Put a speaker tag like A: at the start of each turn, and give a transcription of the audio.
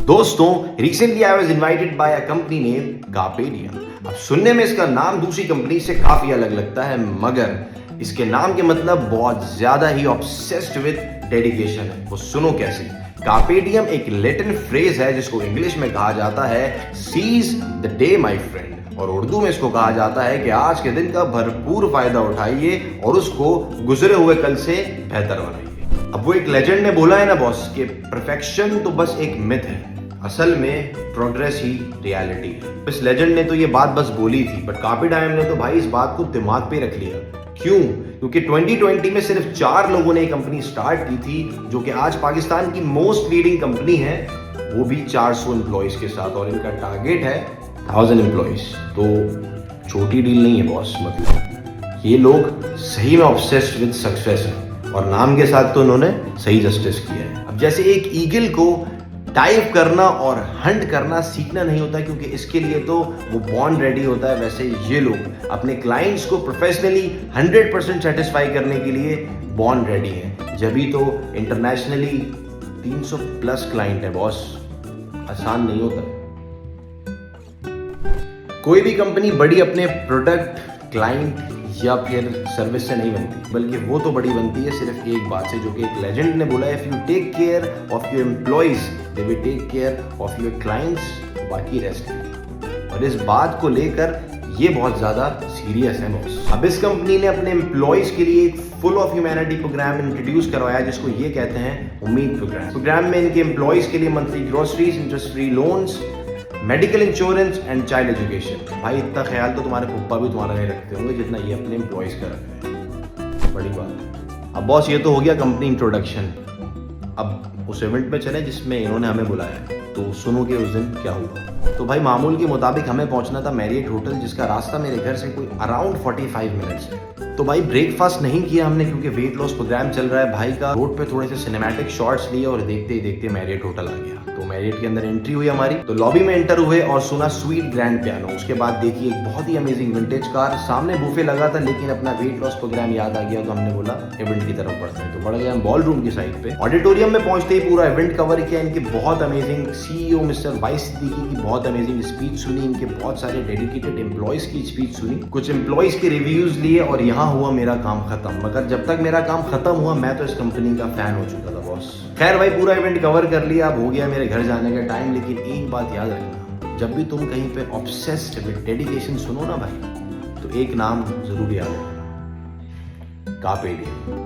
A: दोस्तों, recently I was invited by a company name Carpediem. अब सुनने में इसका नाम दूसरी कंपनी से काफी अलग लगता है, मगर इसके नाम के मतलब बहुत ज्यादा ही ऑब्सेस्ड विद डेडिकेशन है। वो सुनो कैसे। कार्पेडियम एक लैटिन फ्रेज है जिसको इंग्लिश में कहा जाता है seize the day my friend, और उर्दू में इसको कहा जाता है कि आज के दिन का भरपूर फायदा उठाइए और उसको गुजरे हुए कल से बेहतर बनाइए। अब वो एक लेजेंड ने बोला है ना बॉस कि परफेक्शन तो बस एक मिथ है, असल में प्रोग्रेस ही रियलिटी है। इस लेजेंड ने तो ये बात बस बोली थी, बट कार्पेडियम ने तो भाई इस बात को दिमाग पे रख लिया। क्यों? क्योंकि 2020 में सिर्फ 4 लोगों ने ये कंपनी स्टार्ट की थी, जो कि आज पाकिस्तान की मोस्ट लीडिंग कंपनी है, वो भी 400 एम्प्लॉइज के साथ, और इनका टारगेट है 1000 एम्प्लॉइज। तो छोटी डील नहीं है बॉस। मतलब ये लोग सही में ऑब्सेस्ड विद सक्सेस है, और नाम के साथ तो उन्होंने सही जस्टिस किया है। अब जैसे एक ईगल को डाइव करना और हंट करना सीखना नहीं होता, क्योंकि इसके लिए तो वो बॉन्ड रेडी होता है, वैसे ये लोग अपने क्लाइंट्स को प्रोफेशनली 100% सेटिस्फाई करने के लिए बॉन्ड रेडी हैं। जब भी तो इंटरनेशनली 300 प्लस क्लाइंट है बॉस, आसान नहीं होता। कोई भी कंपनी बड़ी अपने प्रोडक्ट, क्लाइंट या फिर सर्विस से नहीं बनती, बल्कि वो तो बड़ी बनती है सिर्फ एक बात से, जो कि एक लेजेंड ने बोला है, if you take care of your employees they will take care of your clients, बाकी रेस्ट। और इस बात को लेकर ये बहुत ज्यादा सीरियस है बॉस। अब इस कंपनी ने अपने एम्प्लॉइज के लिए एक full of humanity programme introduce करवाया, जिसको ये कहते हैं उम्मीद प्रोग्राम में इनके एम्प्लॉइज के लिए monthly groceries, interest free loans, medical insurance and child education. भाई इतना ख्याल तो तुम्हारे पप्पा भी तुम्हारा नहीं रखते होंगे जितना ये अपने एम्प्लॉइज का रखते हैं। बड़ी बात। अब बॉस ये तो हो गया कंपनी इंट्रोडक्शन। अब उस इवेंट में चले जिसमें इन्होंने हमें बुलाया, तो सुनो कि उस दिन क्या हुआ। तो भाई मामूल के मुताबिक हमें पहुंचना था मैरियट होटल, जिसका रास्ता मेरे घर से कोई अराउंड 45 मिनट्स है। तो भाई ब्रेकफास्ट नहीं किया हमने, क्योंकि वेट लॉस प्रोग्राम चल रहा है भाई का। रोड पे थोड़े से सिनेमैटिक शॉट्स लिए और देखते ही देखते मैरियट होटल आ गया। तो मैरियट के अंदर एंट्री हुई हमारी, तो लॉबी में एंटर हुए और सुना स्वीट ग्रैंड पियानो। उसके बाद देखिए एक बहुत ही अमेजिंग विंटेज कार, सामने बुफे लगा था, लेकिन अपना वेट लॉस प्रोग्राम याद आ गया, तो हमने बोला इवेंट की तरफ बढ़ते हैं। तो बढ़ गए हम बॉल रूम की साइड पे। ऑडिटोरियम में पहुंचते ही पूरा इवेंट कवर किया। इनके बहुत amazing CEO mister Y Siddiqui की बहुत अमेजिंग स्पीच सुनी, इनके बहुत सारे डेडिकेटेड एम्प्लॉइज की स्पीच सुनी, कुछ एम्प्लॉइज के रिव्यूज लिए, और यहाँ हुआ मेरा काम खत्म। मगर जब तक मेरा काम खत्म हुआ, मैं तो इस कंपनी का फैन हो चुका था बॉस। खैर भाई पूरा इवेंट कवर कर लिया, अब हो गया मेरे घर जाने का टाइम। लेकिन एक बात याद रखना, जब भी तुम कहीं पे ऑब्सेस्ड विद डेडिकेशन सुनो ना भाई, तो एक नाम जरूर याद रखना, कार्पेडियम।